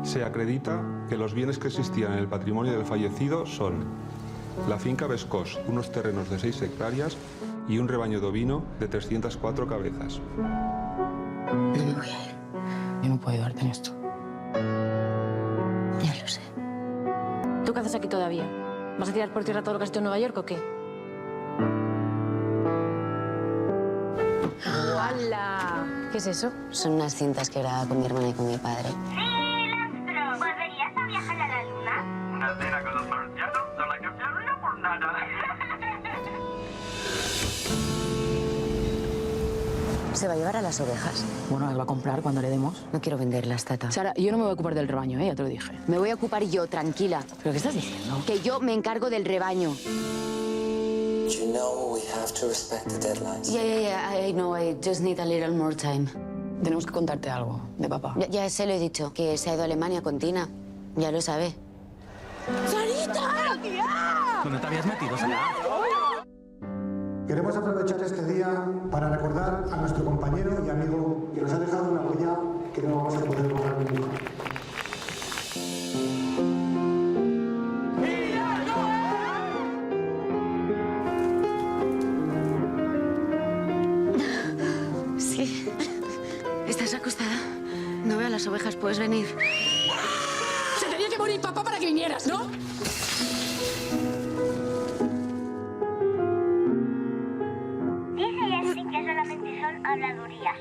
Se acredita que los bienes que existían en el patrimonio del fallecido son la finca Vescós, unos terrenos de 6 hectáreas y un rebaño de ovino de 304 cabezas. Yo no puedo ayudarte en esto. Ya lo sé. ¿Tú qué haces aquí todavía? ¿Vas a tirar por tierra todo lo que has hecho en Nueva York o qué? ¡Hala! ¿Qué es eso? Son unas cintas que grababa con mi hermana y con mi padre. ¿Volverías a viajar a la luna? Una cena con los marcianos no la cambiaría por nada. ¿Se va a llevar a las ovejas? Bueno, las va a comprar cuando le demos. No quiero venderlas, Tata. Sara, yo no me voy a ocupar del rebaño, ya te lo dije. Me voy a ocupar yo, tranquila. ¿Pero qué estás diciendo? Que yo me encargo del rebaño. You know we have to respect the deadlines. Yeah, I know. I just need a little more time. Tenemos que contarte algo de papá. Ya se lo he dicho, que se ha ido a Alemania con Tina. Ya lo sabe. ¡Sarita! ¡Tía! ¿Dónde te habías metido, Sara? Queremos aprovechar este día para recordar a nuestro compañero y amigo que nos ha dejado una huella que no vamos a poder borrar nunca. Sí. ¿Estás acostada? No veo a las ovejas, ¿puedes venir? Se tenía que morir papá para que vinieras, ¿no? Dice Jessie que solamente son habladurías.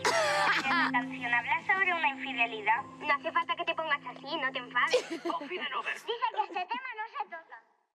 La canción habla sobre una infidelidad. No hace falta que te pongas así, no te enfades. Dice